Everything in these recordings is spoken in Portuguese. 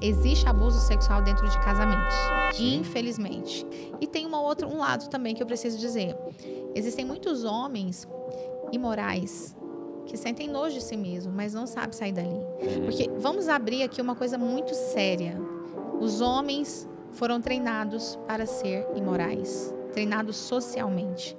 existe abuso sexual dentro de casamentos, Sim. infelizmente. E tem um lado também que eu preciso dizer. Existem muitos homens imorais que sentem nojo de si mesmo, mas não sabem sair dali. Porque vamos abrir aqui uma coisa muito séria. Os homens foram treinados para ser imorais, treinados socialmente.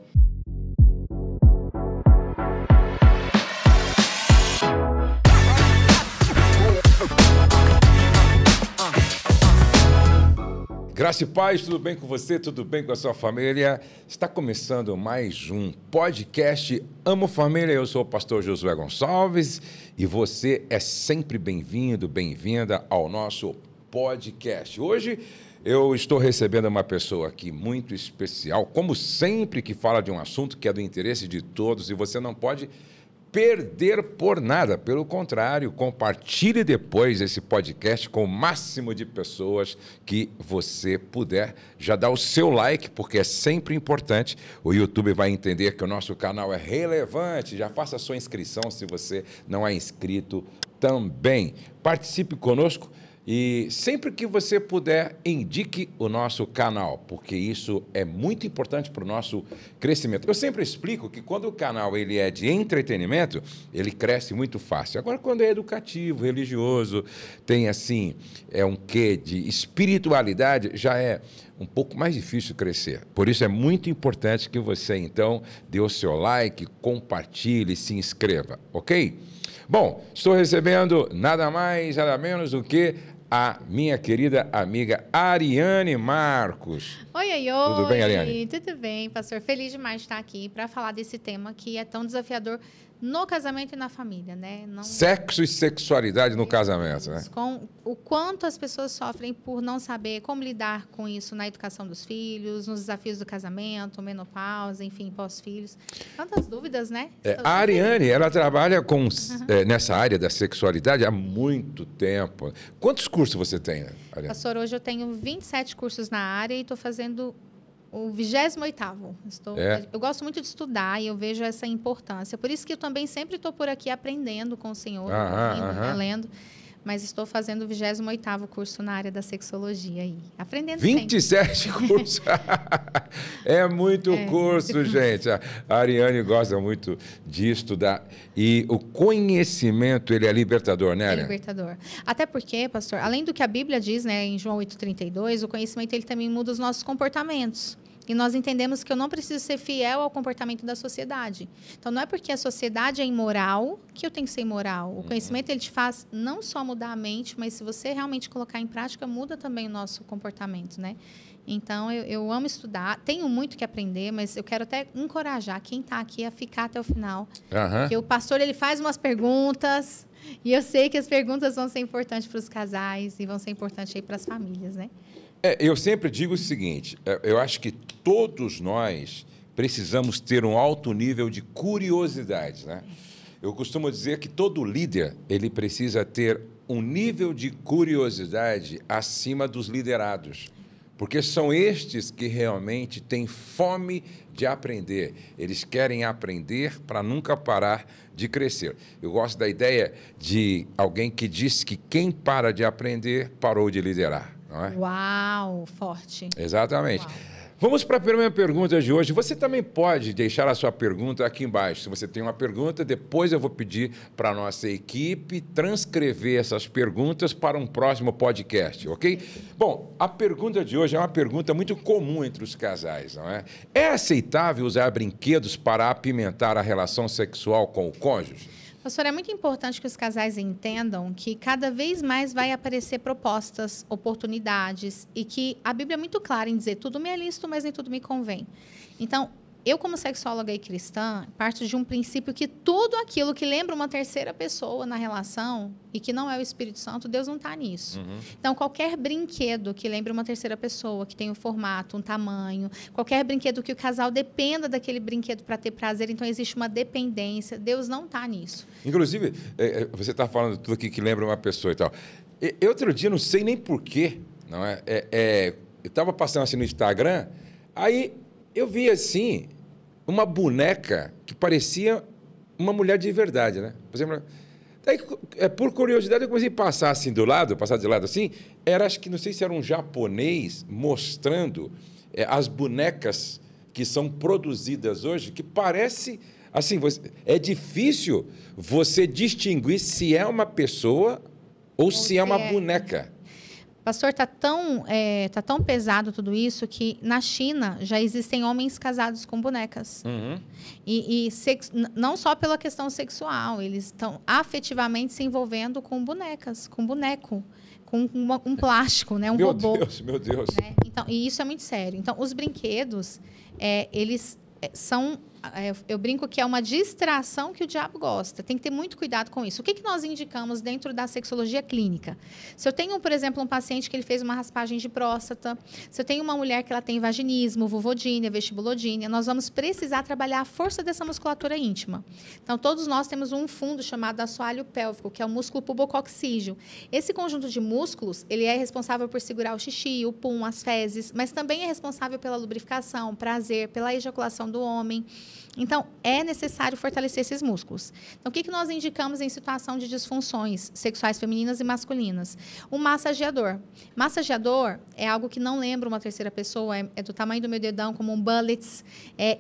Graça e paz, tudo bem com você? Tudo bem com a sua família? Está começando mais um podcast Amo Família. Eu sou o pastor Josué Gonçalves e você é sempre bem-vindo, bem-vinda ao nosso podcast. Hoje eu estou recebendo uma pessoa aqui muito especial, como sempre que fala de um assunto que é do interesse de todos e você não pode perder por nada. Pelo contrário, compartilhe depois esse podcast com o máximo de pessoas que você puder. Já dá o seu like, porque é sempre importante. O YouTube vai entender que o nosso canal é relevante. Já faça a sua inscrição se você não é inscrito também. Participe conosco. E sempre que você puder, indique o nosso canal, porque isso é muito importante para o nosso crescimento. Eu sempre explico que quando o canal ele é de entretenimento, ele cresce muito fácil. Agora, quando é educativo, religioso, tem assim, um quê de espiritualidade, já é um pouco mais difícil crescer. Por isso é muito importante que você, então, dê o seu like, compartilhe, se inscreva, ok? Bom, estou recebendo nada mais, nada menos do que a minha querida amiga Ariane Marcos. Oi. Tudo bem, Ariane? Tudo bem, pastor. Feliz demais de estar aqui para falar desse tema que é tão desafiador no casamento e na família, né? Sexo e sexualidade no casamento, né? Com o quanto as pessoas sofrem por não saber como lidar com isso na educação dos filhos, nos desafios do casamento, menopausa, enfim, pós-filhos. Tantas dúvidas, né? A Ariane, ela trabalha nessa área da sexualidade há muito tempo. Quantos cursos você tem, Ariane? Pastor, hoje eu tenho 27 cursos na área e estou fazendo o 28º. Eu gosto muito de estudar e eu vejo essa importância. Por isso que eu também sempre estou por aqui aprendendo com o Senhor, lendo. Mas estou fazendo o 28º curso na área da sexologia aí. Aprendendo 27 sempre. cursos? É muito curso, gente. A Ariane gosta muito de estudar. E o conhecimento, ele é libertador, né, Ariane? É libertador. Até porque, pastor, além do que a Bíblia diz, né, em João 8,32, o conhecimento ele também muda os nossos comportamentos. E nós entendemos que eu não preciso ser fiel ao comportamento da sociedade. Então, não é porque a sociedade é imoral que eu tenho que ser imoral. O conhecimento, ele te faz não só mudar a mente, mas se você realmente colocar em prática, muda também o nosso comportamento, né? Então, eu amo estudar. Tenho muito que aprender, mas eu quero até encorajar quem está aqui a ficar até o final. Porque o pastor, ele faz umas perguntas e eu sei que as perguntas vão ser importantes para os casais e vão ser importantes aí para as famílias, né? Eu sempre digo o seguinte, eu acho que todos nós precisamos ter um alto nível de curiosidade, né? Eu costumo dizer que todo líder, ele precisa ter um nível de curiosidade acima dos liderados, porque são estes que realmente têm fome de aprender. Eles querem aprender para nunca parar de crescer. Eu gosto da ideia de alguém que disse que quem para de aprender, parou de liderar. Não é? Uau, forte. Exatamente. Uau. Vamos para a primeira pergunta de hoje. Você também pode deixar a sua pergunta aqui embaixo. Se você tem uma pergunta, depois eu vou pedir para a nossa equipe transcrever essas perguntas para um próximo podcast, ok? Bom, a pergunta de hoje é uma pergunta muito comum entre os casais, não é? É aceitável usar brinquedos para apimentar a relação sexual com o cônjuge? Pastor, é muito importante que os casais entendam que cada vez mais vai aparecer propostas, oportunidades, e que a Bíblia é muito clara em dizer tudo me é lícito, mas nem tudo me convém. Então, eu como sexóloga e cristã, parto de um princípio que tudo aquilo que lembra uma terceira pessoa na relação e que não é o Espírito Santo, Deus não está nisso. Então, qualquer brinquedo que lembre uma terceira pessoa, que tenha um formato, um tamanho, qualquer brinquedo que o casal dependa daquele brinquedo para ter prazer, então existe uma dependência, Deus não está nisso. Inclusive, você está falando tudo aqui que lembra uma pessoa e tal. Outro dia, não sei nem porquê, não é? Eu estava passando assim no Instagram, aí eu vi assim uma boneca que parecia uma mulher de verdade, né? Por exemplo, Daí, por curiosidade, eu comecei a passar assim do lado, passar de lado assim, acho que não sei se era um japonês mostrando as bonecas que são produzidas hoje, que parece, assim, é difícil você distinguir se é uma pessoa ou se é uma boneca. Pastor, tá tão pesado tudo isso que na China já existem homens casados com bonecas. Uhum. Não só pela questão sexual, eles estão afetivamente se envolvendo com bonecas, com boneco, com um plástico, né? Um robô. Meu Deus. Né? Então, e isso é muito sério. Então, os brinquedos, eles são... eu brinco que é uma distração que o diabo gosta. Tem que ter muito cuidado com isso. O que nós indicamos dentro da sexologia clínica? Se eu tenho, por exemplo, um paciente que ele fez uma raspagem de próstata, se eu tenho uma mulher que ela tem vaginismo, vulvodínia, vestibulodínia, nós vamos precisar trabalhar a força dessa musculatura íntima. Então, todos nós temos um fundo chamado assoalho pélvico, que é o músculo pubococcígeo. Esse conjunto de músculos, ele é responsável por segurar o xixi, o pum, as fezes, mas também é responsável pela lubrificação, prazer, pela ejaculação do homem. Então, é necessário fortalecer esses músculos. Então, o que nós indicamos em situação de disfunções sexuais femininas e masculinas? O massageador. Massageador é algo que não lembra uma terceira pessoa, é do tamanho do meu dedão, como um bullets.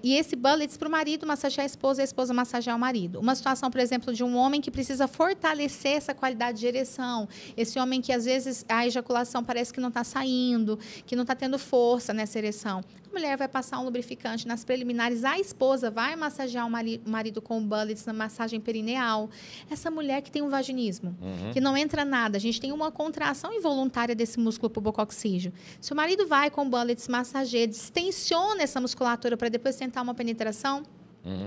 E esse bullets para o marido massagear a esposa massagear o marido. Uma situação, por exemplo, de um homem que precisa fortalecer essa qualidade de ereção. Esse homem que, às vezes, a ejaculação parece que não está saindo, que não está tendo força nessa ereção. A mulher vai passar um lubrificante nas preliminares, a esposa vai massagear o marido com bullets na massagem perineal. Essa mulher que tem um vaginismo, que não entra nada, a gente tem uma contração involuntária desse músculo pubococcígeo. Se o marido vai com bullets, massageia, distensiona essa musculatura para depois tentar uma penetração,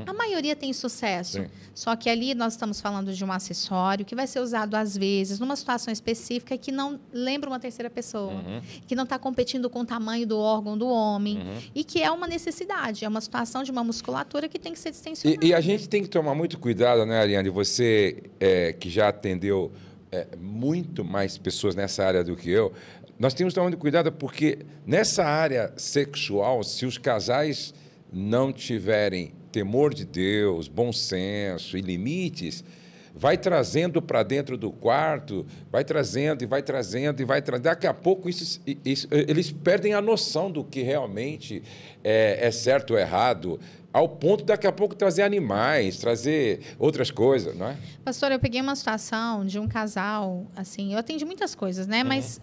a maioria tem sucesso. Sim. Só que ali nós estamos falando de um acessório que vai ser usado às vezes numa situação específica que não lembra uma terceira pessoa, que não está competindo com o tamanho do órgão do homem e que é uma necessidade, é uma situação de uma musculatura que tem que ser distensionada. E a gente tem que tomar muito cuidado, né, Ariane? Você que já atendeu muito mais pessoas nessa área do que eu, nós temos que tomar muito cuidado porque nessa área sexual, se os casais não tiverem temor de Deus, bom senso e limites, vai trazendo para dentro do quarto, vai trazendo e vai trazendo e vai trazendo. Daqui a pouco eles perdem a noção do que realmente é certo ou errado, ao ponto daqui a pouco trazer animais, trazer outras coisas, não é? Pastor, eu peguei uma situação de um casal, assim, eu atendi muitas coisas, né? Mas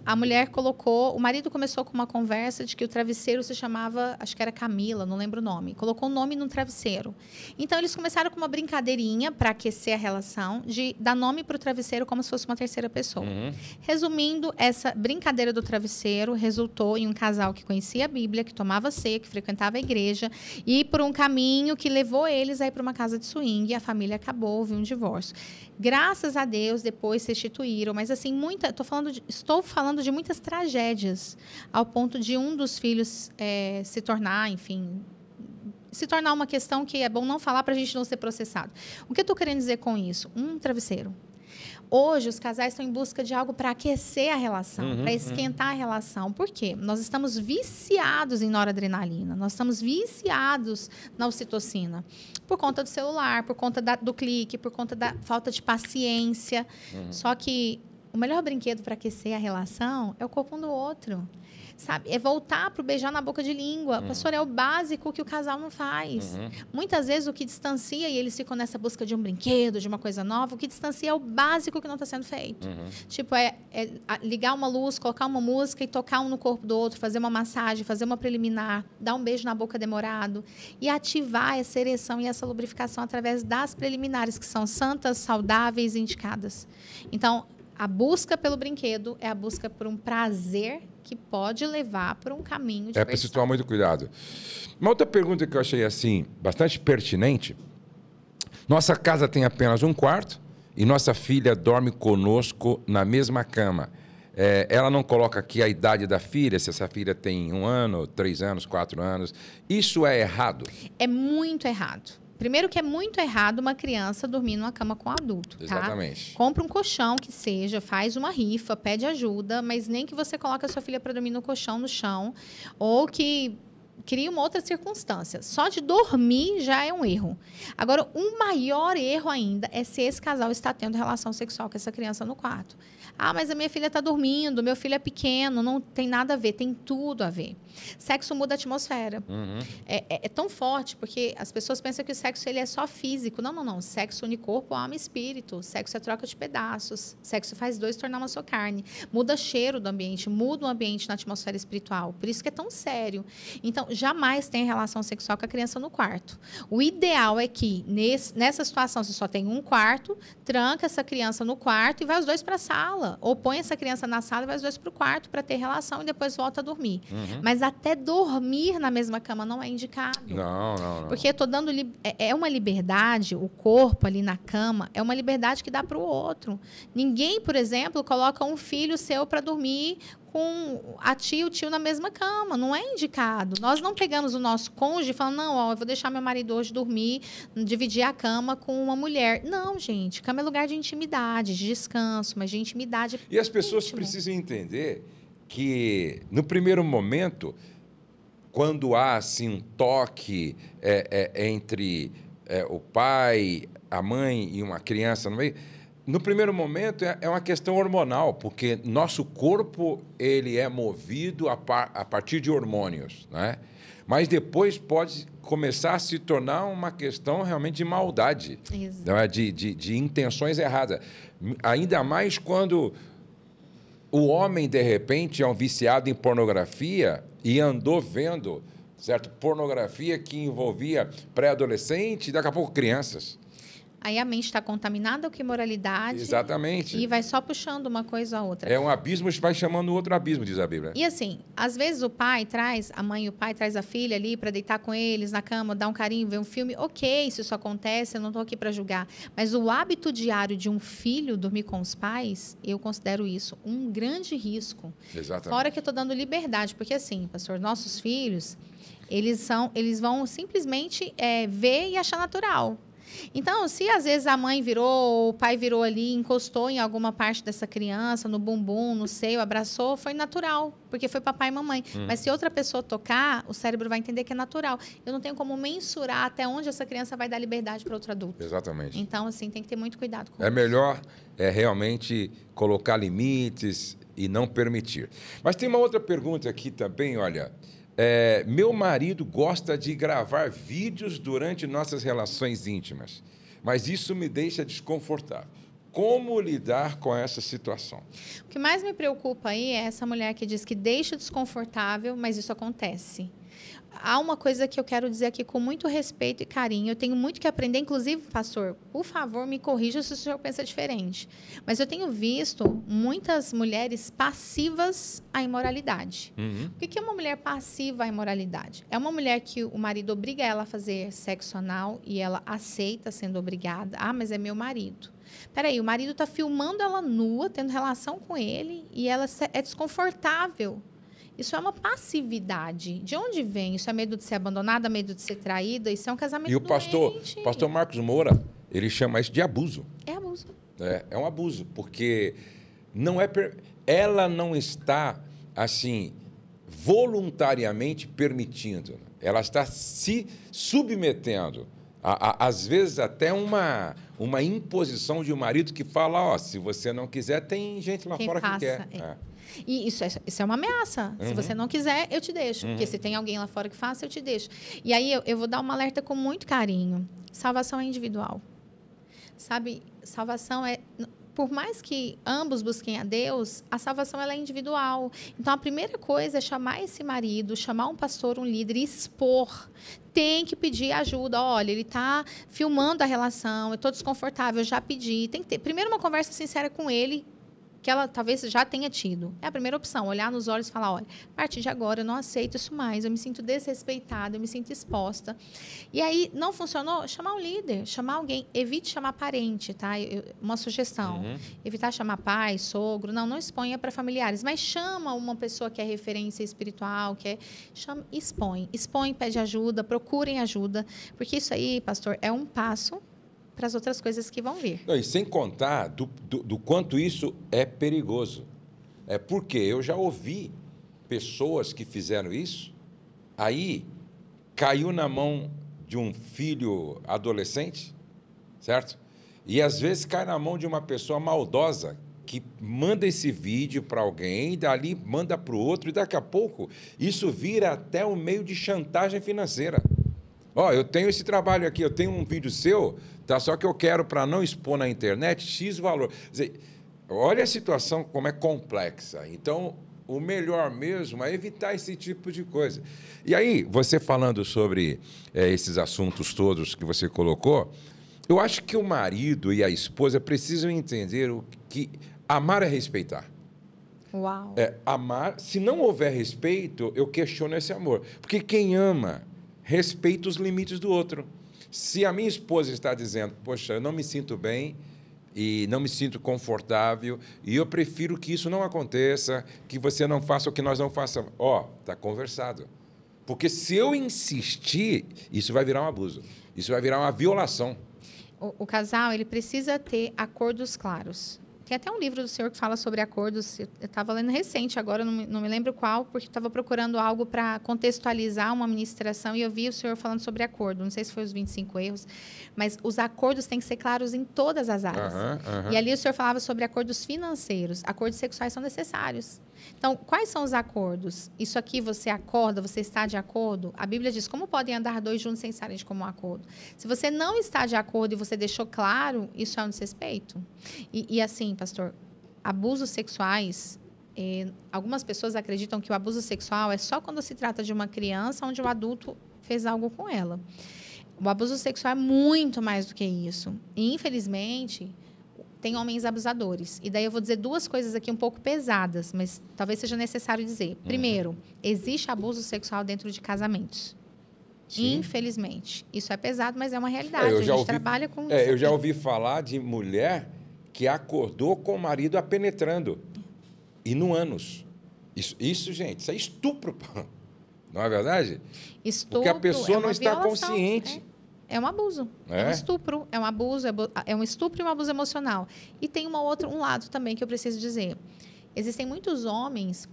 a mulher colocou, o marido começou com uma conversa de que o travesseiro se chamava, acho que era Camila, não lembro o nome. Colocou o nome no travesseiro. Então, eles começaram com uma brincadeirinha para aquecer a relação, de dar nome para o travesseiro como se fosse uma terceira pessoa. Resumindo, essa brincadeira do travesseiro resultou em um casal que conhecia a Bíblia, que tomava ceia, que frequentava a igreja, e por um caminho que levou eles aí para uma casa de swing, e a família acabou, houve um divórcio. Graças a Deus, depois se restituíram, mas assim, estou falando de muitas tragédias, ao ponto de um dos filhos se tornar uma questão que é bom não falar para a gente não ser processado. O que eu estou querendo dizer com isso? Um travesseiro. Hoje, os casais estão em busca de algo para aquecer a relação, para esquentar a relação. Por quê? Nós estamos viciados em noradrenalina, nós estamos viciados na ocitocina. Por conta do celular, por conta do clique, por conta da falta de paciência. Só que o melhor brinquedo para aquecer a relação é o corpo um do outro. Sabe? É voltar para o beijar na boca de língua. Pastor, é o básico que o casal não faz. Muitas vezes o que distancia, e eles ficam nessa busca de um brinquedo, de uma coisa nova, o que distancia é o básico que não está sendo feito. Tipo, ligar uma luz, colocar uma música e tocar um no corpo do outro, fazer uma massagem, fazer uma preliminar, dar um beijo na boca demorado e ativar essa ereção e essa lubrificação através das preliminares, que são santas, saudáveis e indicadas. Então, a busca pelo brinquedo é a busca por um prazer que pode levar para um caminho de preciso tomar muito cuidado. Uma outra pergunta que eu achei assim bastante pertinente. Nossa casa tem apenas um quarto e nossa filha dorme conosco na mesma cama. Ela não coloca aqui a idade da filha, se essa filha tem 1 ano, 3 anos, 4 anos. Isso é errado? É muito errado. Primeiro que é muito errado uma criança dormir numa cama com um adulto, tá? Exatamente. Compra um colchão que seja, faz uma rifa, pede ajuda, mas nem que você coloque a sua filha para dormir no colchão no chão, ou que cria uma outra circunstância. Só de dormir já é um erro. Agora, um maior erro ainda é se esse casal está tendo relação sexual com essa criança no quarto. Ah, mas a minha filha está dormindo, meu filho é pequeno, não tem nada a ver, tem tudo a ver. Sexo muda a atmosfera. É tão forte, porque as pessoas pensam que o sexo ele é só físico. Não, não, não. Sexo une corpo, alma e espírito. Sexo é troca de pedaços. Sexo faz dois tornar uma só carne. Muda cheiro do ambiente, muda o ambiente na atmosfera espiritual. Por isso que é tão sério. Então, jamais tenha relação sexual com a criança no quarto. O ideal é que, nessa situação, você só tem um quarto, tranca essa criança no quarto e vai os dois para a sala. Ou põe essa criança na sala e vai os dois para o quarto para ter relação e depois volta a dormir. Mas até dormir na mesma cama não é indicado. Não, não, não. Porque eu estou dando... É uma liberdade, o corpo ali na cama, é uma liberdade que dá para o outro. Ninguém, por exemplo, coloca um filho seu para dormir com a tia e o tio na mesma cama. Não é indicado. Nós não pegamos o nosso cônjuge e falamos, não, ó, eu vou deixar meu marido hoje dormir, dividir a cama com uma mulher. Não, gente. Cama é lugar de intimidade, de descanso, mas de intimidade. E as pessoas precisam entender que, no primeiro momento, quando há assim, um toque entre o pai, a mãe e uma criança no meio, no primeiro momento é uma questão hormonal, porque nosso corpo ele é movido a partir de hormônios, né? Mas depois pode começar a se tornar uma questão realmente de maldade, né? de intenções erradas. Ainda mais quando o homem, de repente, é um viciado em pornografia e andou vendo, certo? Pornografia que envolvia pré-adolescente e daqui a pouco crianças. Aí a mente está contaminada com imoralidade. Exatamente. E vai só puxando uma coisa a outra. É um abismo que vai chamando outro abismo, diz a Bíblia. E assim, às vezes a mãe e o pai traz a filha ali para deitar com eles na cama, dar um carinho, ver um filme. Ok, se isso acontece, eu não estou aqui para julgar. Mas o hábito diário de um filho dormir com os pais, eu considero isso um grande risco. Exatamente. Fora que eu estou dando liberdade, porque assim, pastor, nossos filhos, eles vão simplesmente ver e achar natural. Então, se às vezes a mãe virou, o pai virou ali, encostou em alguma parte dessa criança, no bumbum, no seio, abraçou, foi natural, porque foi papai e mamãe. Mas se outra pessoa tocar, o cérebro vai entender que é natural. Eu não tenho como mensurar até onde essa criança vai dar liberdade para outro adulto. Exatamente. Então, assim, tem que ter muito cuidado com isso. É melhor realmente colocar limites e não permitir. Mas tem uma outra pergunta aqui também, olha... meu marido gosta de gravar vídeos durante nossas relações íntimas, mas isso me deixa desconfortável. Como lidar com essa situação? O que mais me preocupa aí é essa mulher que diz que deixa desconfortável, mas isso acontece. Há uma coisa que eu quero dizer aqui com muito respeito e carinho. Eu tenho muito que aprender. Inclusive, pastor, por favor, me corrija se o senhor pensa diferente. Mas eu tenho visto muitas mulheres passivas à imoralidade. O que é uma mulher passiva à imoralidade? É uma mulher que o marido obriga ela a fazer sexo anal e ela aceita sendo obrigada. Ah, mas é meu marido. Peraí, o marido está filmando ela nua, tendo relação com ele, e ela é desconfortável. Isso é uma passividade. De onde vem? Isso é medo de ser abandonada, medo de ser traída? Isso é um casamento doente. E o pastor Marcos Moura, ele chama isso de abuso. É abuso. É um abuso, porque ela não está, assim, voluntariamente permitindo. Ela está se submetendo. Às vezes, até uma imposição de um marido que fala, ó, se você não quiser, tem gente lá fora que quer. E isso é uma ameaça. Se você não quiser, eu te deixo. Porque se tem alguém lá fora que faça, eu te deixo. E aí eu vou dar um alerta com muito carinho. Salvação é individual. Sabe, salvação é... Por mais que ambos busquem a Deus, a salvação ela é individual. Então, a primeira coisa é chamar esse marido, chamar um pastor, um líder e expor. Tem que pedir ajuda. Olha, ele está filmando a relação, eu estou desconfortável, eu já pedi. Tem que ter, primeiro, uma conversa sincera com ele, que ela talvez já tenha tido. É a primeira opção, olhar nos olhos e falar, olha, a partir de agora eu não aceito isso mais, eu me sinto desrespeitada, eu me sinto exposta. E aí, não funcionou? Chamar um líder, chamar alguém. Evite chamar parente, tá? Uma sugestão. Evitar chamar pai, sogro, não exponha para familiares, mas chama uma pessoa que é referência espiritual, expõe, pede ajuda, procurem ajuda, porque isso aí, pastor, é um passo para as outras coisas que vão vir. Não, e sem contar do quanto isso é perigoso. Porque eu já ouvi pessoas que fizeram isso Aí, caiu na mão de um filho adolescente, certo? E, às vezes, cai na mão de uma pessoa maldosa que manda esse vídeo para alguém, dali manda para o outro, e daqui a pouco isso vira até um meio de chantagem financeira. Ó, eu tenho esse trabalho aqui, eu tenho um vídeo seu, tá? Só que eu quero, para não expor na internet, X valor. Quer dizer, olha a situação como é complexa. Então, o melhor mesmo é evitar esse tipo de coisa. E aí, você falando sobre esses assuntos todos que você colocou, eu acho que o marido e a esposa precisam entender que amar é respeitar. Uau! Amar, se não houver respeito, eu questiono esse amor. Porque quem ama, respeita os limites do outro. Se a minha esposa está dizendo, poxa, eu não me sinto bem e não me sinto confortável e eu prefiro que isso não aconteça, que você não faça o que nós não façamos. Está conversado. Porque se eu insistir, isso vai virar um abuso. Isso vai virar uma violação. O casal, ele precisa ter acordos claros. Tem até um livro do senhor que fala sobre acordos. Eu estava lendo recente, agora não me lembro qual, porque estava procurando algo para contextualizar uma ministração e eu vi o senhor falando sobre acordo. Não sei se foi os 25 erros, mas os acordos têm que ser claros em todas as áreas. E ali o senhor falava sobre acordos financeiros. Acordos sexuais são necessários. Então, quais são os acordos? Isso aqui você acorda, você está de acordo? A Bíblia diz, como podem andar dois juntos sem estarem de comum acordo? Se você não está de acordo e você deixou claro, isso é um desrespeito. E assim, pastor, abusos sexuais, algumas pessoas acreditam que o abuso sexual é só quando se trata de uma criança onde o adulto fez algo com ela. O abuso sexual é muito mais do que isso. E, infelizmente, tem homens abusadores. E daí eu vou dizer duas coisas aqui um pouco pesadas, mas talvez seja necessário dizer. Primeiro, existe abuso sexual dentro de casamentos. Sim. Infelizmente. Isso é pesado, mas é uma realidade. A gente trabalha com... eu já ouvi falar de mulher que acordou com o marido a penetrando. E no ânus. Isso, gente, isso é estupro. Não é verdade? Estupro. Porque a pessoa não está consciente. É um abuso, é um estupro, é um abuso, é um estupro e um abuso emocional. E tem um lado também que eu preciso dizer. Existem muitos homens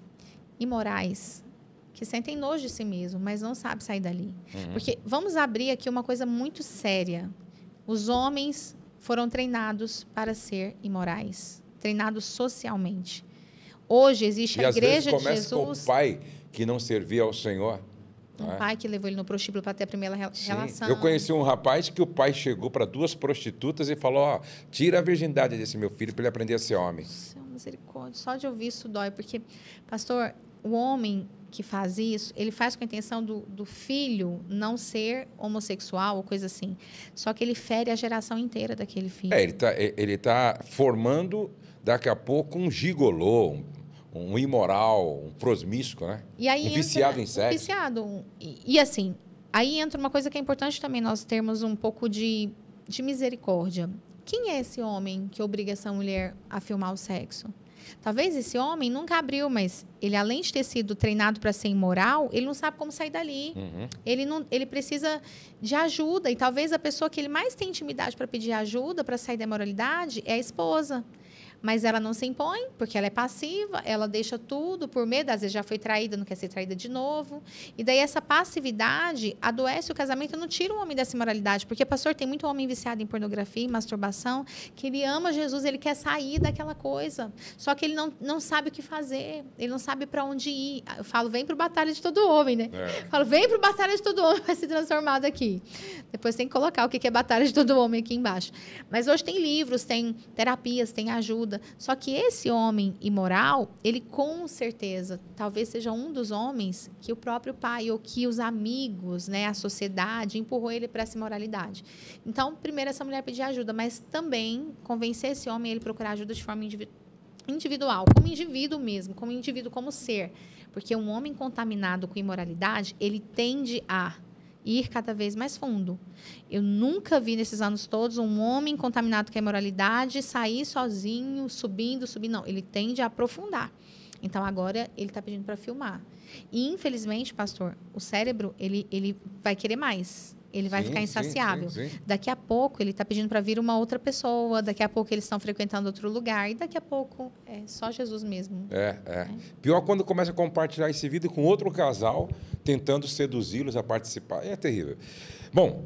imorais que sentem nojo de si mesmo, mas não sabem sair dali. Porque vamos abrir aqui uma coisa muito séria. Os homens foram treinados para ser imorais, treinados socialmente. Hoje existe a Igreja de Jesus... E às vezes começa com o pai que não servia ao Senhor. Um pai que levou ele no prostíbulo para ter a primeira relação. Eu conheci um rapaz que o pai chegou para duas prostitutas e falou, tira a virgindade desse meu filho para ele aprender a ser homem. Céu, misericórdia. Só de ouvir isso dói, porque, pastor, o homem que faz isso, ele faz com a intenção do filho não ser homossexual ou coisa assim. Só que ele fere a geração inteira daquele filho. Ele tá formando, daqui a pouco, um gigolô, um imoral, um prosmíscuo, né? E aí viciado em sexo. Viciado. E assim, aí entra uma coisa que é importante também nós termos um pouco de misericórdia. Quem é esse homem que obriga essa mulher a filmar o sexo? Talvez esse homem nunca abriu, mas ele, além de ter sido treinado para ser imoral, ele não sabe como sair dali. Ele precisa de ajuda. E talvez a pessoa que ele mais tem intimidade para pedir ajuda, para sair da imoralidade, é a esposa. Mas ela não se impõe, porque ela é passiva, ela deixa tudo por medo, às vezes já foi traída, não quer ser traída de novo. E daí essa passividade adoece o casamento e não tira o homem dessa imoralidade. Porque, pastor, tem muito homem viciado em pornografia, em masturbação, que ele ama Jesus, ele quer sair daquela coisa. Só que ele não sabe o que fazer, ele não sabe para onde ir. Eu falo, vem para o Batalha de Todo Homem, né? Eu falo, vem para o Batalha de Todo Homem, vai ser transformado aqui. Depois tem que colocar o que é Batalha de Todo Homem aqui embaixo. Mas hoje tem livros, tem terapias, tem ajuda. Só que esse homem imoral, ele com certeza, talvez seja um dos homens que o próprio pai ou que os amigos, né, a sociedade, empurrou ele para essa imoralidade. Então, primeiro essa mulher pedir ajuda, mas também convencer esse homem a ele procurar ajuda de forma individual, como indivíduo mesmo, como indivíduo, como ser. Porque um homem contaminado com imoralidade, ele tende a ir cada vez mais fundo. Eu nunca vi nesses anos todos um homem contaminado com a imoralidade sair sozinho, subindo. Não, ele tende a aprofundar. Então, agora, ele está pedindo para filmar. E, infelizmente, pastor, o cérebro, ele vai querer mais. ele vai ficar insaciável. Sim, sim. Daqui a pouco, ele está pedindo para vir uma outra pessoa, daqui a pouco eles estão frequentando outro lugar, e daqui a pouco é só Jesus mesmo. Pior quando começa a compartilhar esse vídeo com outro casal, tentando seduzi-los a participar. É terrível. Bom,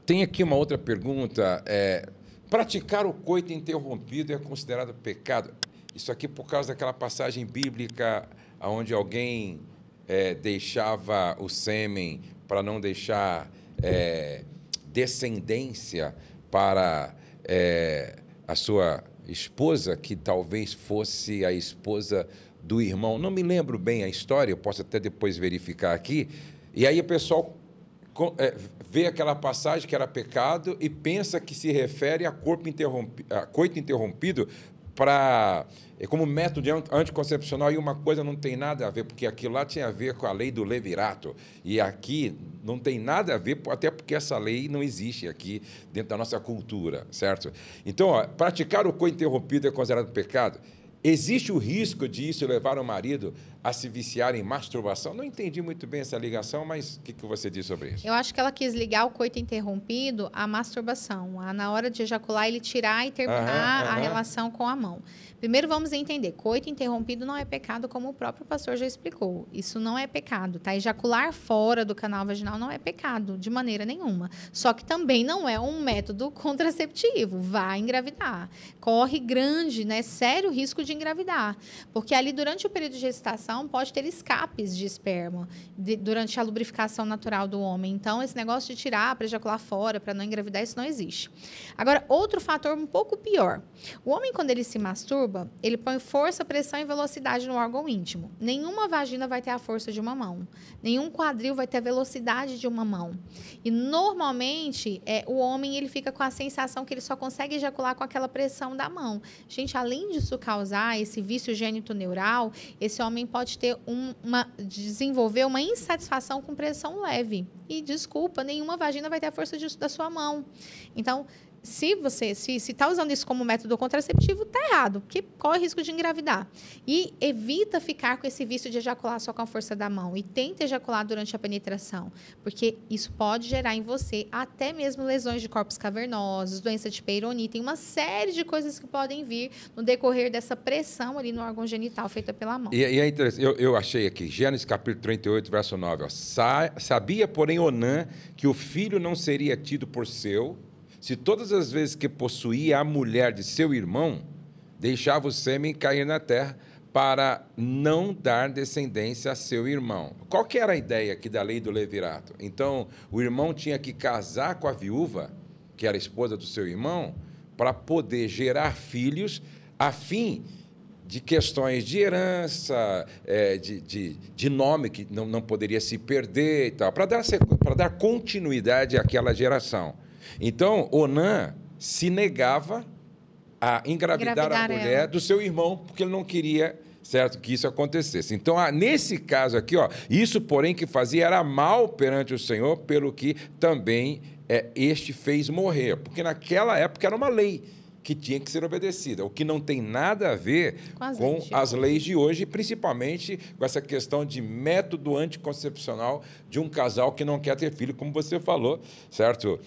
tem aqui uma outra pergunta. Praticar o coito interrompido é considerado pecado? Isso aqui por causa daquela passagem bíblica onde alguém deixava o sêmen para não deixar descendência para a sua esposa, que talvez fosse a esposa do irmão. Não me lembro bem a história, eu posso até depois verificar aqui. E aí o pessoal vê aquela passagem que era pecado e pensa que se refere a coito interrompido como método anticoncepcional, e uma coisa não tem nada a ver, porque aquilo lá tinha a ver com a lei do levirato, e aqui não tem nada a ver, até porque essa lei não existe aqui dentro da nossa cultura, certo? Então, praticar o coito interrompido é considerado pecado? Existe o risco de isso levar o marido a se viciar em masturbação? Não entendi muito bem essa ligação, mas o que você diz sobre isso? Eu acho que ela quis ligar o coito interrompido à masturbação. Na hora de ejacular, ele tirar e terminar a relação com a mão. Primeiro, vamos entender. Coito interrompido não é pecado, como o próprio pastor já explicou. Isso não é pecado, tá? Ejacular fora do canal vaginal não é pecado, de maneira nenhuma. Só que também não é um método contraceptivo. Vai engravidar. Corre grande, sério risco de engravidar. Porque ali, durante o período de gestação, pode ter escapes de esperma durante a lubrificação natural do homem. Então, esse negócio de tirar para ejacular fora, para não engravidar, isso não existe. Agora, outro fator um pouco pior. O homem, quando ele se masturba, ele põe força, pressão e velocidade no órgão íntimo. Nenhuma vagina vai ter a força de uma mão. Nenhum quadril vai ter a velocidade de uma mão. E, normalmente, o homem ele fica com a sensação que ele só consegue ejacular com aquela pressão da mão. Gente, além disso causar esse vício gênito-neural, esse homem pode ter desenvolver uma insatisfação com pressão leve. E, desculpa, nenhuma vagina vai ter a força da sua mão. Então, se você está usando isso como método contraceptivo, está errado, porque corre risco de engravidar. E evita ficar com esse vício de ejacular só com a força da mão. E tenta ejacular durante a penetração, porque isso pode gerar em você até mesmo lesões de corpos cavernosos, doença de Peyronie. Tem uma série de coisas que podem vir no decorrer dessa pressão ali no órgão genital feita pela mão. E é interessante, eu achei aqui, Gênesis capítulo 38, verso 9. Sabia, porém, Onã que o filho não seria tido por seu, se todas as vezes que possuía a mulher de seu irmão, deixava o sêmen cair na terra para não dar descendência a seu irmão. Qual que era a ideia aqui da lei do levirato? Então, o irmão tinha que casar com a viúva, que era a esposa do seu irmão, para poder gerar filhos, a fim de questões de herança, de nome que não poderia se perder e tal, para dar continuidade àquela geração. Então, Onã se negava a engravidar a mulher do seu irmão, porque ele não queria, certo, que isso acontecesse. Então, nesse caso aqui, isso, porém, que fazia era mal perante o Senhor, pelo que também este fez morrer. Porque naquela época era uma lei que tinha que ser obedecida, o que não tem nada a ver com as leis de hoje, principalmente com essa questão de método anticoncepcional de um casal que não quer ter filho, como você falou, certo?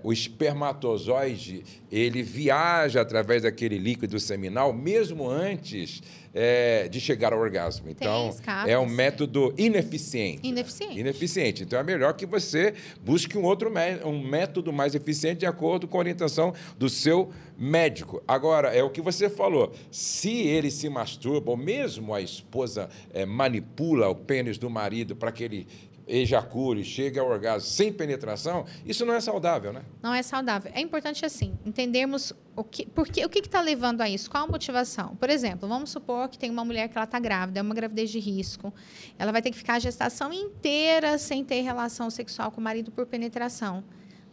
O espermatozoide, ele viaja através daquele líquido seminal, mesmo antes de chegar ao orgasmo. Então, é um método ineficiente. Ineficiente. Então, é melhor que você busque um método mais eficiente de acordo com a orientação do seu médico. Agora, é o que você falou, se ele se masturba, ou mesmo a esposa manipula o pênis do marido para que ele ejacule, chegue ao orgasmo sem penetração, isso não é saudável, né? Não é saudável. É importante, assim, entendermos o que está levando a isso, qual a motivação. Por exemplo, vamos supor que tem uma mulher que ela está grávida, é uma gravidez de risco, ela vai ter que ficar a gestação inteira sem ter relação sexual com o marido por penetração.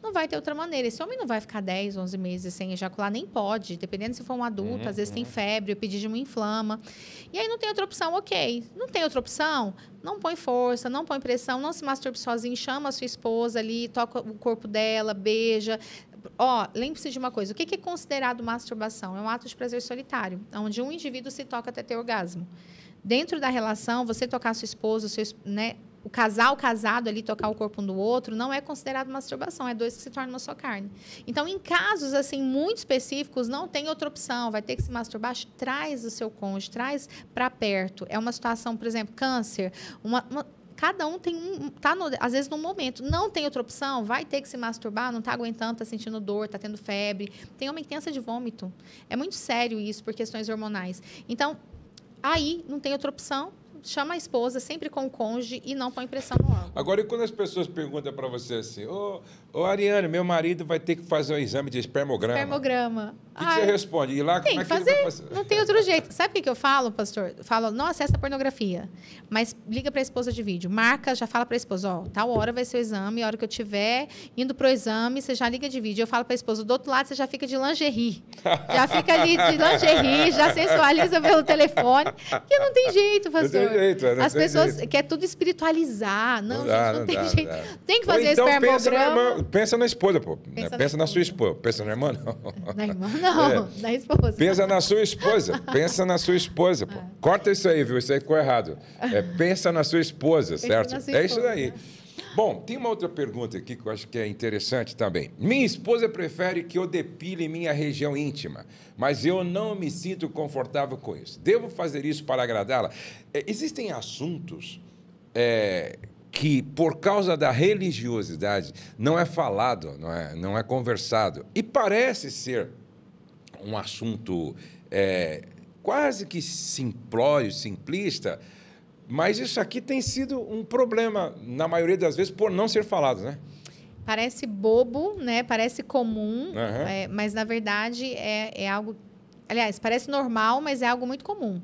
Não vai ter outra maneira. Esse homem não vai ficar 10, 11 meses sem ejacular, nem pode. Dependendo se for um adulto, às vezes tem febre, o pedígimo inflama. E aí não tem outra opção, ok. Não tem outra opção? Não põe força, não põe pressão, não se masturbe sozinho, chama a sua esposa ali, toca o corpo dela, beija. Lembre-se de uma coisa, o que é considerado masturbação? É um ato de prazer solitário, onde um indivíduo se toca até ter orgasmo. Dentro da relação, você tocar a sua esposa, o casal casado ali tocar o corpo um do outro não é considerado masturbação, é dois que se tornam uma só carne. Então, em casos assim muito específicos, não tem outra opção, vai ter que se masturbar, traz o seu cônjuge, traz para perto. É uma situação, por exemplo, câncer, cada um tem às vezes, num momento. Não tem outra opção, vai ter que se masturbar, não está aguentando, está sentindo dor, está tendo febre. Tem homem que tem ânsia de vômito. É muito sério isso, por questões hormonais. Então, aí não tem outra opção, chama a esposa, sempre com o cônjuge, e não põe pressão no órgão. Agora, e quando as pessoas perguntam para você assim, ô Ariane, meu marido vai ter que fazer um exame de espermograma. Espermograma. O que você responde? E lá, tem como é que que fazer. ele vai fazer? Não tem outro jeito. Sabe o que eu falo, pastor? Eu falo, não acessa pornografia. Mas liga para a esposa de vídeo. Marca, já fala para a esposa, ó, tal hora vai ser o exame, a hora que eu estiver indo pro exame, você já liga de vídeo. Eu falo para a esposa, do outro lado você já fica de lingerie. Já fica ali de lingerie, já sensualiza pelo telefone. Porque não tem jeito, pastor. Não tem jeito, não As tem pessoas jeito. querem tudo espiritualizar. Não, Não gente, dá, não tem jeito. dá. Tem que fazer Então, espermograma. pensa na esposa, pô. Pensa na sua esposa. esposa. Pensa na irmã, não. Na irmã, não. Da esposa. Pensa na sua esposa. Pensa na sua esposa, pô. Corta isso aí, viu? Isso aí ficou errado. Pensa na sua esposa, certo? Na sua É isso esposa. daí. Bom, tem uma outra pergunta aqui que eu acho que é interessante também. Minha esposa prefere que eu depile minha região íntima, mas eu não me sinto confortável com isso. Devo fazer isso para agradá-la? Existem assuntos que, por causa da religiosidade, não é falado, não é conversado. E parece ser um assunto quase que simplório, simplista, mas isso aqui tem sido um problema, na maioria das vezes, por não ser falado, né? Parece bobo, né? Parece comum, Uhum. mas, na verdade, é algo... Aliás, parece normal, mas é algo muito comum.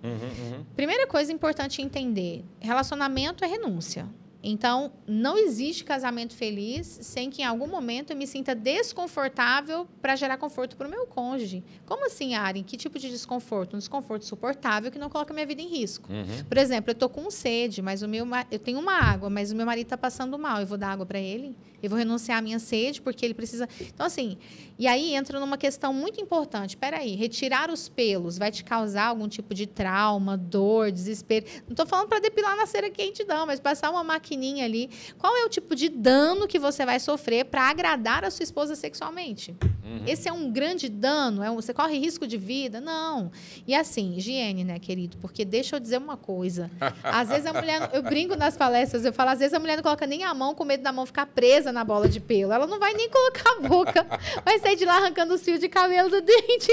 Primeira coisa importante entender, relacionamento é renúncia. Então, não existe casamento feliz sem que, em algum momento, eu me sinta desconfortável para gerar conforto para o meu cônjuge. Como assim, Aren? Que tipo de desconforto? Um desconforto suportável que não coloca minha vida em risco. Por exemplo, eu estou com sede, mas eu tenho uma água, mas o meu marido está passando mal. Eu vou dar água para ele? Eu vou renunciar à minha sede porque ele precisa... Então, assim, e aí entra numa questão muito importante. Espera aí, retirar os pelos vai te causar algum tipo de trauma, dor, desespero? Não estou falando para depilar na cera quente, não, mas passar uma maquininha ali. Qual é o tipo de dano que você vai sofrer para agradar a sua esposa sexualmente? Esse é um grande dano? Você corre risco de vida? Não. E assim, higiene, né, querido? Porque deixa eu dizer uma coisa. Às vezes a mulher... Eu brinco nas palestras, eu falo, às vezes a mulher não coloca nem a mão com medo da mão ficar presa na bola de pelo. Ela não vai nem colocar a boca. Vai sair de lá arrancando os fios de cabelo do dente.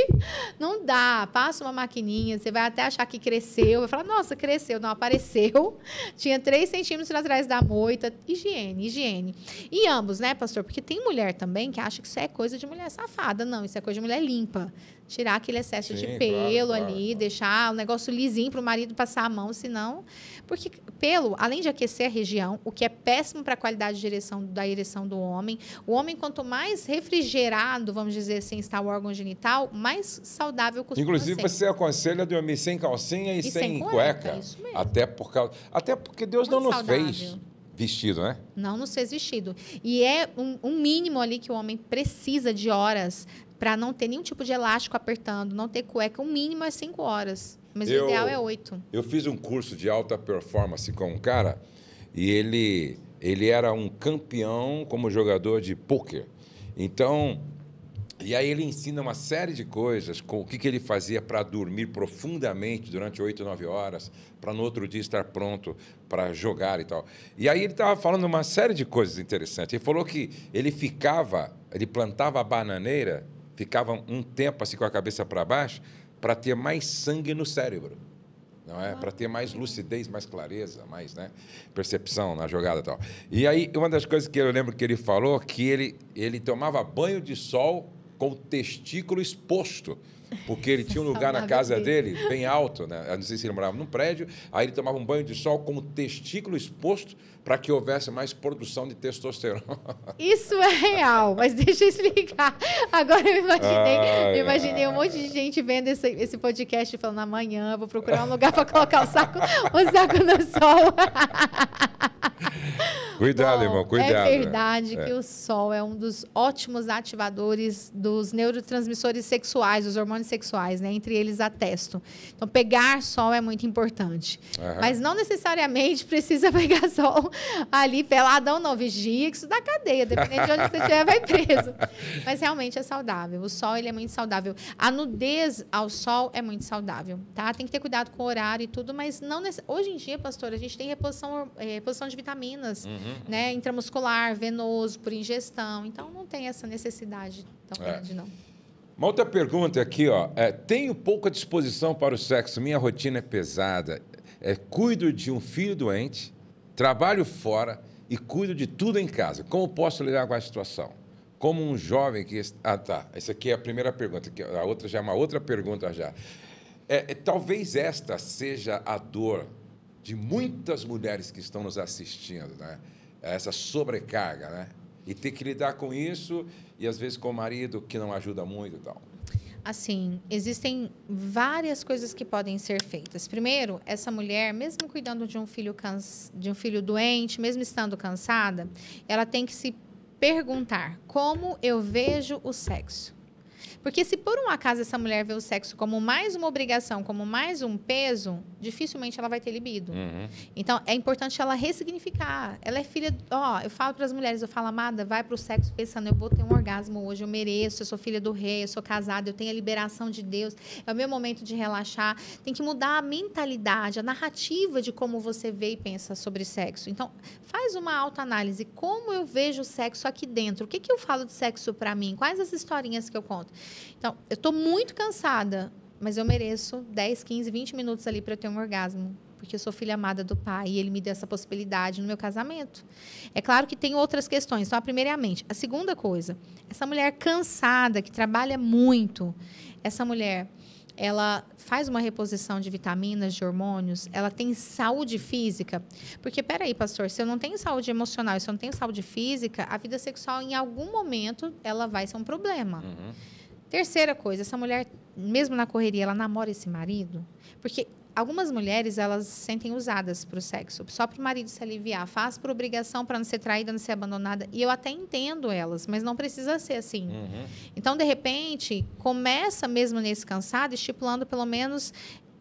Não dá. Passa uma maquininha, você vai até achar que cresceu. Vai falar, nossa, cresceu. Não, apareceu. Tinha 3 centímetros atrás da moita. Higiene. E ambos, né, pastor? Porque tem mulher também que acha que isso é coisa de mulher safada. Não, isso é coisa de mulher limpa. Tirar aquele excesso de pelo ali, deixar o negócio lisinho para o marido passar a mão, senão... Porque pelo, além de aquecer a região, o que é péssimo para a qualidade da ereção do homem, o homem, quanto mais refrigerado, vamos dizer assim, está o órgão genital, mais saudável costuma Inclusive, ser. você aconselha dormir sem calcinha e sem cueca. Isso mesmo. Até porque Deus Muito não nos saudável. fez vestido, né? Não nos fez vestido. E é um mínimo ali que o homem precisa de horas para não ter nenhum tipo de elástico apertando, não ter cueca. O mínimo é 5 horas, mas o ideal é 8. Eu fiz um curso de alta performance com um cara e ele era um campeão como jogador de pôquer. Então, e aí ele ensina uma série de coisas, com o que ele fazia para dormir profundamente durante 8, 9 horas, para no outro dia estar pronto para jogar e tal. E aí ele estava falando uma série de coisas interessantes. Ele falou que ele plantava a bananeira, ficava um tempo assim com a cabeça para baixo, para ter mais sangue no cérebro. Não é? Para ter mais lucidez, mais clareza, mais, né, percepção na jogada e tal. E aí, uma das coisas que eu lembro que ele falou, que ele tomava banho de sol com o testículo exposto, porque ele tinha um lugar na casa dele bem alto, né? Eu não sei se ele morava num prédio, aí ele tomava um banho de sol com o testículo exposto para que houvesse mais produção de testosterona. Isso é real, mas deixa eu explicar. Agora eu imaginei um monte de gente vendo esse podcast e falando, amanhã vou procurar um lugar para colocar o saco no sol. Cuidado, irmão, cuidado. É verdade que o sol é um dos ótimos ativadores dos neurotransmissores sexuais, dos hormônios hormônios sexuais, né? Entre eles a testo. Então, pegar sol é muito importante. Mas não necessariamente precisa pegar sol ali peladão, não. Vigia que isso dá cadeia. Dependendo de onde você estiver, vai preso. Mas realmente é saudável. O sol, ele é muito saudável. A nudez ao sol é muito saudável, tá? Tem que ter cuidado com o horário e tudo, mas não hoje em dia, pastor, a gente tem reposição de vitaminas, né? Intramuscular, venoso, por ingestão. Então, não tem essa necessidade tão grande, não. Uma outra pergunta aqui, ó. Tenho pouca disposição para o sexo, minha rotina é pesada. Cuido de um filho doente, trabalho fora e cuido de tudo em casa. Como posso lidar com a situação? Como um jovem que... Ah, tá. Essa aqui é a primeira pergunta. A outra já é uma outra pergunta já. Talvez esta seja a dor de muitas mulheres que estão nos assistindo, né? Essa sobrecarga, né? E ter que lidar com isso e, às vezes, com o marido que não ajuda muito e tal. Assim, existem várias coisas que podem ser feitas. Primeiro, essa mulher, mesmo cuidando de um filho doente, mesmo estando cansada, ela tem que se perguntar: como eu vejo o sexo? Porque se por um acaso essa mulher vê o sexo como mais uma obrigação, como mais um peso, dificilmente ela vai ter libido. Então, é importante ela ressignificar. Ela é filha... eu falo para as mulheres, eu falo, amada, vai para o sexo pensando, eu vou ter um orgasmo hoje, eu mereço, eu sou filha do rei, eu sou casada, eu tenho a liberação de Deus, é o meu momento de relaxar. Tem que mudar a mentalidade, a narrativa de como você vê e pensa sobre sexo. Então, faz uma autoanálise. Como eu vejo o sexo aqui dentro? O que eu falo de sexo para mim? Quais as historinhas que eu conto? Então, eu estou muito cansada, mas eu mereço 10, 15, 20 minutos ali para eu ter um orgasmo, porque eu sou filha amada do Pai e Ele me deu essa possibilidade no meu casamento. É claro que tem outras questões, então a primeira é a mente. A segunda coisa, essa mulher cansada, que trabalha muito, essa mulher, ela faz uma reposição de vitaminas, de hormônios, ela tem saúde física. Porque, peraí, pastor, se eu não tenho saúde emocional, se eu não tenho saúde física, a vida sexual, em algum momento, ela vai ser um problema. Terceira coisa, essa mulher, mesmo na correria, ela namora esse marido? Porque algumas mulheres, elas se sentem usadas para o sexo, só para o marido se aliviar, faz por obrigação para não ser traída, não ser abandonada. E eu até entendo elas, mas não precisa ser assim. Então, de repente, começa mesmo nesse cansado, estipulando pelo menos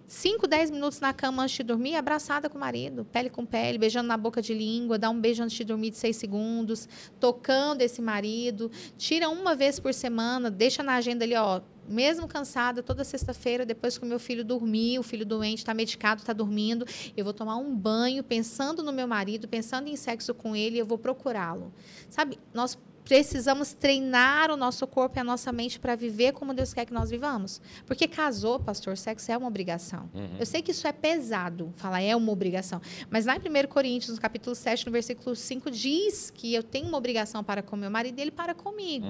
5, 10 minutos na cama antes de dormir, abraçada com o marido, pele com pele, beijando na boca de língua, dá um beijo antes de dormir de 6 segundos, tocando esse marido, tira uma vez por semana, deixa na agenda ali, mesmo cansada, toda sexta-feira, depois que o meu filho dormir, o filho doente está medicado, está dormindo, eu vou tomar um banho pensando no meu marido, pensando em sexo com ele, eu vou procurá-lo. Sabe, nós precisamos treinar o nosso corpo e a nossa mente para viver como Deus quer que nós vivamos. Porque casou, pastor, sexo é uma obrigação. Eu sei que isso é pesado, falar é uma obrigação. Mas lá em 1 Coríntios, no capítulo 7, no versículo 5, diz que eu tenho uma obrigação para com meu marido e ele para comigo.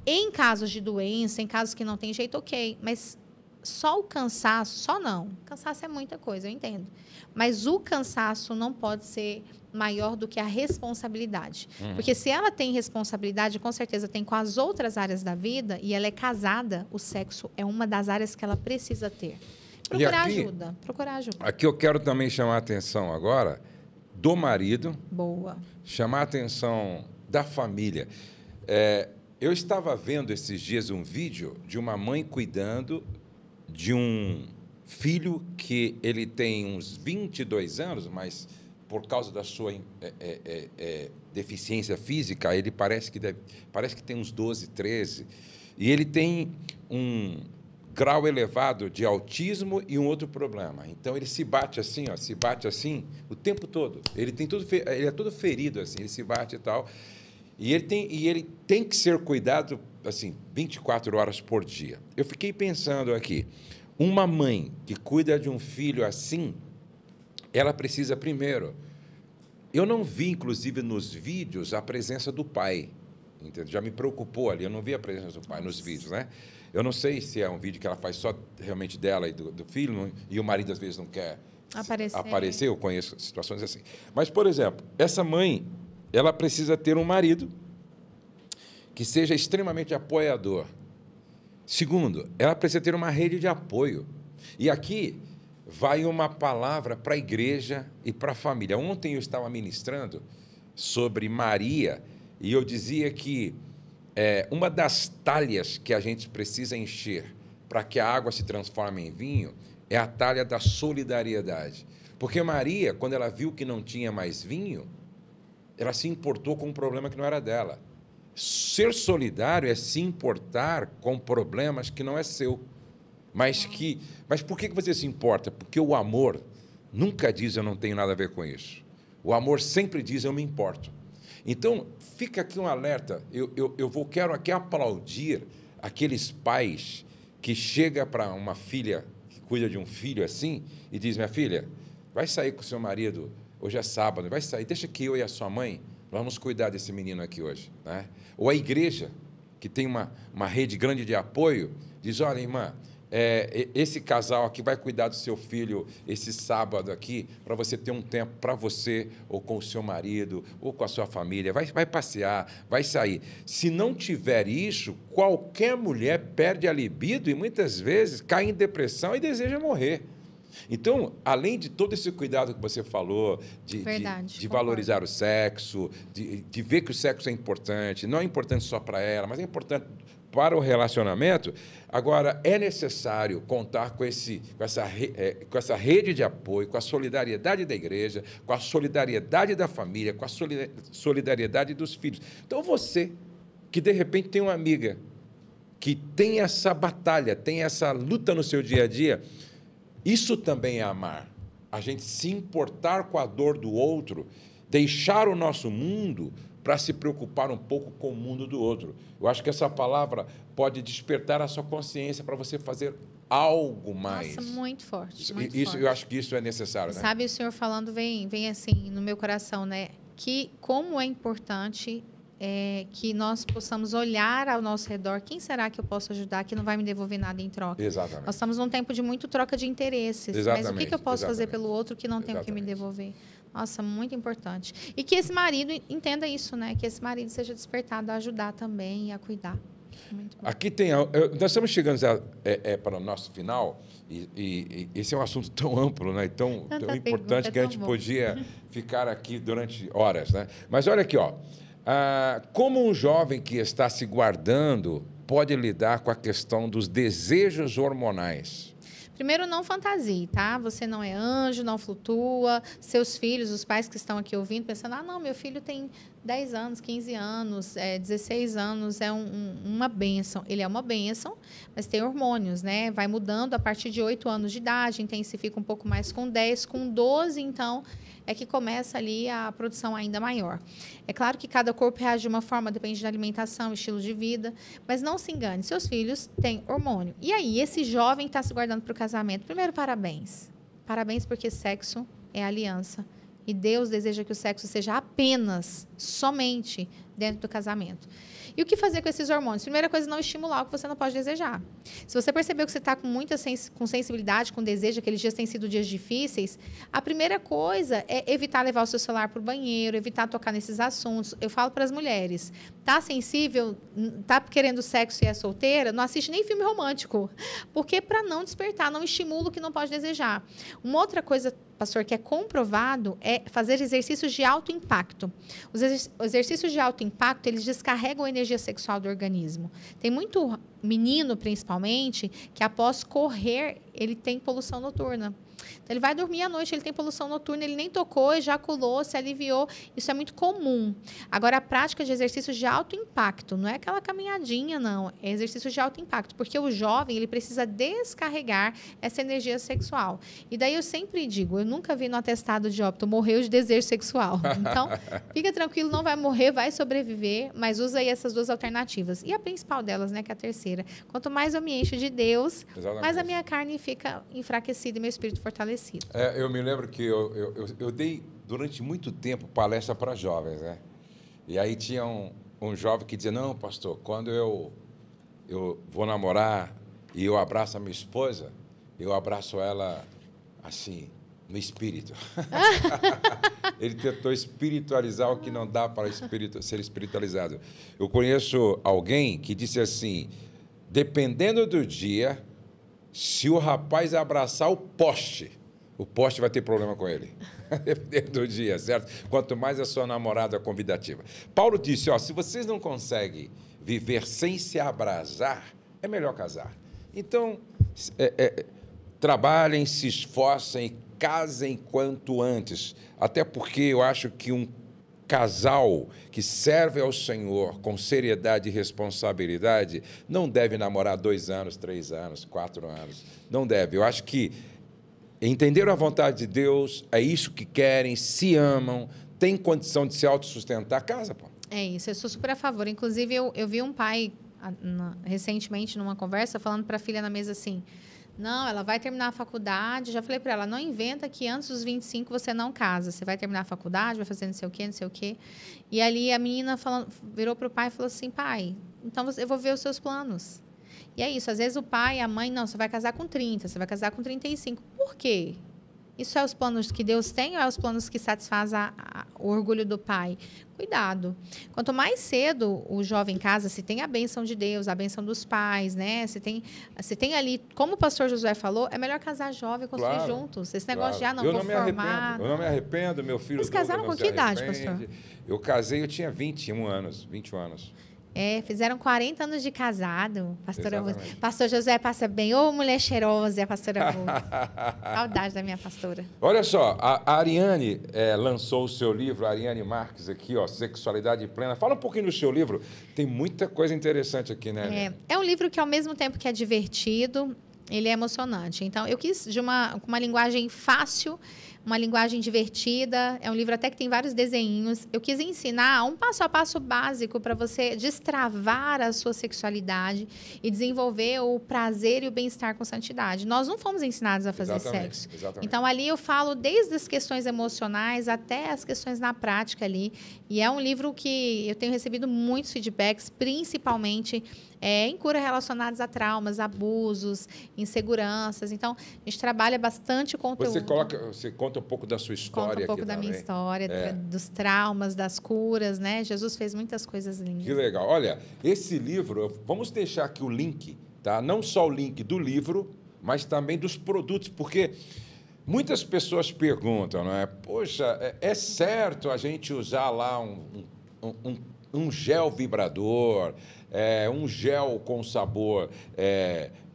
Em casos de doença, em casos que não tem jeito, ok. Mas só o cansaço, só não. Cansaço é muita coisa, eu entendo. Mas o cansaço não pode ser maior do que a responsabilidade. Porque se ela tem responsabilidade, com certeza tem com as outras áreas da vida, e ela é casada, o sexo é uma das áreas que ela precisa ter. Procurar ajuda. Procurar ajuda. Aqui eu quero também chamar a atenção agora do marido. Boa. Chamar a atenção da família. Eu estava vendo esses dias um vídeo de uma mãe cuidando de um filho que ele tem uns 22 anos, mas por causa da sua deficiência física, ele parece que tem uns 12, 13. E ele tem um grau elevado de autismo e um outro problema. Então, ele se bate assim, o tempo todo. Ele é todo ferido, assim, ele se bate e tal. E ele tem que ser cuidado, assim, 24 horas por dia. Eu fiquei pensando aqui, uma mãe que cuida de um filho assim, ela precisa primeiro... Eu não vi, inclusive, nos vídeos, a presença do pai. Entendeu? Já me preocupou ali, eu não vi a presença do pai nos vídeos, né? Eu não sei se é um vídeo que ela faz só realmente dela e do filho, e o marido, às vezes, não quer aparecer. Eu conheço situações assim. Mas, por exemplo, essa mãe, ela precisa ter um marido que seja extremamente apoiador. Segundo, ela precisa ter uma rede de apoio. E aqui vai uma palavra para a igreja e para a família. Ontem eu estava ministrando sobre Maria e eu dizia que uma das talhas que a gente precisa encher para que a água se transforme em vinho é a talha da solidariedade. Porque Maria, quando ela viu que não tinha mais vinho, ela se importou com um problema que não era dela. Ser solidário é se importar com problemas que não é seu. Mas por que você se importa? Porque o amor nunca diz eu não tenho nada a ver com isso. O amor sempre diz eu me importo. Então, fica aqui um alerta. Quero aqui aplaudir aqueles pais que chegam para uma filha que cuida de um filho assim e diz, minha filha, vai sair com o seu marido, hoje é sábado, vai sair, deixa que eu e a sua mãe, nós vamos cuidar desse menino aqui hoje. Né? Ou a igreja, que tem uma rede grande de apoio, diz, olha, irmã, esse casal aqui vai cuidar do seu filho esse sábado aqui, para você ter um tempo para você, ou com o seu marido, ou com a sua família, vai passear, vai sair. Se não tiver isso, qualquer mulher perde a libido e muitas vezes cai em depressão e deseja morrer. Então, além de todo esse cuidado que você falou, de valorizar o sexo, de ver que o sexo é importante, não é importante só para ela, mas é importante para o relacionamento, agora é necessário contar com essa rede de apoio, com a solidariedade da igreja, com a solidariedade da família, com a solidariedade dos filhos. Então, você que, de repente, tem uma amiga que tem essa batalha, tem essa luta no seu dia a dia, isso também é amar. A gente se importar com a dor do outro, deixar o nosso mundo para se preocupar um pouco com o mundo do outro. Eu acho que essa palavra pode despertar a sua consciência para você fazer algo mais. Nossa, muito forte. Muito forte. Forte. Eu acho que isso é necessário. Né? Sabe, o senhor falando vem assim no meu coração, né? Que como é importante que nós possamos olhar ao nosso redor. Quem será que eu posso ajudar que não vai me devolver nada em troca? Exatamente. Nós estamos num tempo de muito troca de interesses. Exatamente. Mas o que eu posso fazer pelo outro que não tem o que me devolver? Nossa, muito importante. E que esse marido entenda isso, né? Que esse marido seja despertado a ajudar também e a cuidar. Muito bom. Aqui tem... Nós estamos chegando já, para o nosso final, e esse é um assunto tão amplo, né? Tão importante que a gente podia ficar aqui durante horas, né? Mas olha aqui, ó. Como um jovem que está se guardando pode lidar com a questão dos desejos hormonais? Primeiro, não fantasie, tá? Você não é anjo, não flutua. Seus filhos, os pais que estão aqui ouvindo, pensando, não, meu filho tem 10 anos, 15 anos, 16 anos, é uma bênção. Ele é uma bênção, mas tem hormônios, né? Vai mudando a partir de 8 anos de idade, intensifica um pouco mais com 10, com 12, então, é que começa ali a produção ainda maior. É claro que cada corpo reage de uma forma, depende da alimentação, estilo de vida, mas não se engane, seus filhos têm hormônio. E aí, esse jovem está se guardando para o casamento. Primeiro, parabéns. Parabéns porque sexo é aliança. E Deus deseja que o sexo seja apenas, somente, dentro do casamento. E o que fazer com esses hormônios? Primeira coisa, não estimular o que você não pode desejar. Se você percebeu que você está com muita sensibilidade, com desejo, aqueles dias têm sido dias difíceis, a primeira coisa é evitar levar o seu celular para o banheiro, evitar tocar nesses assuntos. Eu falo para as mulheres, tá sensível, tá querendo sexo e é solteira, não assiste nem filme romântico, porque para não despertar, não estimula o que não pode desejar. Uma outra coisa, pastor, que é comprovado é fazer exercícios de alto impacto. Os exercícios de alto impacto, eles descarregam a energia sexual do organismo. Tem muito menino, principalmente, que após correr, ele tem poluição noturna. Então, ele vai dormir à noite, ele tem poluição noturna, ele nem tocou, ejaculou, se aliviou. Isso é muito comum. Agora, a prática de exercícios de alto impacto, não é aquela caminhadinha, não. É exercício de alto impacto, porque o jovem, ele precisa descarregar essa energia sexual. E daí eu sempre digo, eu nunca vi no atestado de óbito, morreu de desejo sexual. Então, fica tranquilo, não vai morrer, vai sobreviver, mas usa aí essas duas alternativas. E a principal delas, né, que é a terceira. Quanto mais eu me encho de Deus, mais a minha carne fica enfraquecida e meu espírito fortalecido. Eu me lembro que eu dei, durante muito tempo, palestra para jovens, né? E aí tinha um jovem que dizia, não, pastor, quando eu vou namorar e eu abraço a minha esposa, eu abraço ela assim, no espírito. Ele tentou espiritualizar o que não dá para ser espiritualizado. Eu conheço alguém que disse assim, dependendo do dia, se o rapaz abraçar o poste vai ter problema com ele. Dependendo do dia, certo? Quanto mais a sua namorada convidativa. Paulo disse, se vocês não conseguem viver sem se abrasar, é melhor casar. Então, trabalhem, se esforcem, casem quanto antes. Até porque eu acho que um casal que serve ao Senhor com seriedade e responsabilidade não deve namorar 2 anos, 3 anos, 4 anos. Não deve. Eu acho que entenderam a vontade de Deus, é isso que querem, se amam, têm condição de se autossustentar, casa, pô. É isso, eu sou super a favor. Inclusive, eu vi um pai recentemente numa conversa falando para a filha na mesa assim: não, ela vai terminar a faculdade. Já falei para ela: não inventa que antes dos 25 você não casa. Você vai terminar a faculdade, vai fazer não sei o quê, não sei o quê. E ali a menina virou para o pai e falou assim: pai, então eu vou ver os seus planos. E é isso, às vezes o pai e a mãe: não, você vai casar com 30, você vai casar com 35. Por quê? Isso é os planos que Deus tem ou é os planos que satisfazem o orgulho do pai? Cuidado. Quanto mais cedo o jovem casa, se tem a bênção de Deus, a bênção dos pais, né? Se tem ali, como o pastor Josué falou, é melhor casar jovem e construir juntos. Esse negócio de, não vou formar. Eu não me arrependo, meu filho. Vocês casaram com que idade, pastor? Eu casei, eu tinha 21 anos. Fizeram 40 anos de casado, pastora Rose. Pastor Josué passa bem. Ô, mulher cheirosa, a pastora Rose. Saudade da minha pastora. Olha só, a Ariane lançou o seu livro, a Ariane Marques aqui, ó, Sexualidade Plena. Fala um pouquinho do seu livro. Tem muita coisa interessante aqui, né? É um livro que, ao mesmo tempo que é divertido, ele é emocionante. Então, eu quis com uma linguagem fácil, uma linguagem divertida. É um livro até que tem vários desenhinhos. Eu quis ensinar um passo a passo básico para você destravar a sua sexualidade e desenvolver o prazer e o bem-estar com santidade. Nós não fomos ensinados a fazer sexo. Exatamente. Então, ali eu falo desde as questões emocionais até as questões na prática ali. E é um livro que eu tenho recebido muitos feedbacks, principalmente em cura relacionadas a traumas, abusos, inseguranças. Então, a gente trabalha bastante conteúdo. Você conta um pouco da sua história. Conta um pouco da minha história, dos traumas, das curas, né? Jesus fez muitas coisas lindas. Que legal. Olha, esse livro, vamos deixar aqui o link, tá? Não só o link do livro, mas também dos produtos, porque muitas pessoas perguntam, não é? Poxa, é certo a gente usar lá um gel vibrador, um gel com sabor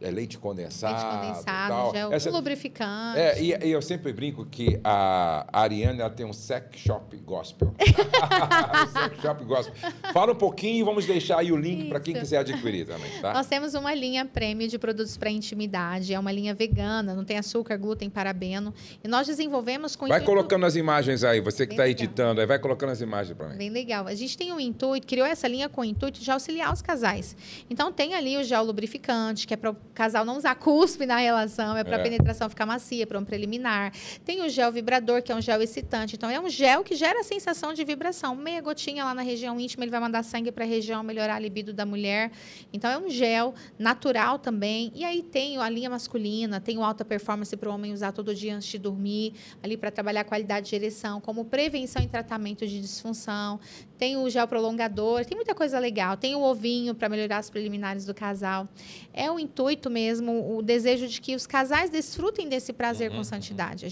leite condensado, tal. Gel lubrificante. E eu sempre brinco que a Ariane ela tem um sex shop gospel. Um sex shop gospel. Fala um pouquinho e vamos deixar aí o link para quem quiser adquirir também, tá? Nós temos uma linha premium de produtos para intimidade, é uma linha vegana, não tem açúcar, glúten, parabeno. E nós desenvolvemos com... Vai colocando as imagens aí, você que está editando, aí vai colocando as imagens para mim. Bem legal. A gente tem um intuito, criou essa linha com o intuito de auxiliar os casais. Então, tem ali o gel lubrificante, que é para o casal não usar cuspe na relação, é para a penetração ficar macia, para um preliminar. Tem o gel vibrador, que é um gel excitante. Então, é um gel que gera a sensação de vibração. Meia gotinha lá na região íntima, ele vai mandar sangue para a região, melhorar a libido da mulher. Então, é um gel natural também. E aí tem a linha masculina, tem o alta performance para o homem usar todo dia antes de dormir, ali para trabalhar a qualidade de ereção, como prevenção e tratamento de disfunção. Tem o gel prolongador, tem muita coisa legal. Tem o ovinho para melhorar as preliminares do casal. É o intuito mesmo, o desejo de que os casais desfrutem desse prazer com santidade.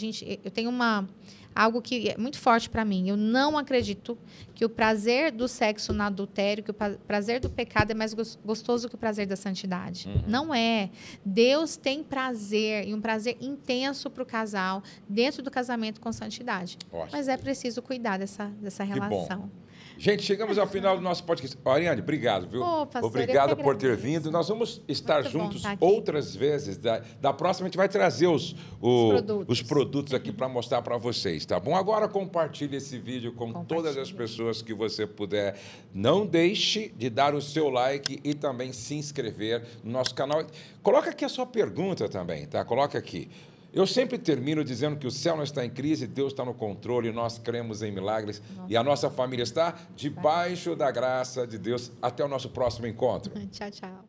Eu tenho algo que é muito forte para mim. Eu não acredito que o prazer do sexo no adultério, que o prazer do pecado é mais gostoso que o prazer da santidade. Não é. Deus tem prazer, e um prazer intenso para o casal, dentro do casamento com santidade. Ótimo. Mas é preciso cuidar dessa relação. Gente, chegamos ao final do nosso podcast. Ariane, obrigado, viu? Pastor, obrigado por ter vindo. Nós vamos estar juntos outras vezes. Da próxima, a gente vai trazer os produtos aqui para mostrar para vocês, tá bom? Agora, compartilhe esse vídeo com todas as pessoas que você puder. Não deixe de dar o seu like e também se inscrever no nosso canal. Coloca aqui a sua pergunta também, tá? Coloca aqui. Eu sempre termino dizendo que o céu não está em crise, Deus está no controle, nós cremos em milagres e a nossa família está debaixo da graça de Deus. Até o nosso próximo encontro. Tchau, tchau.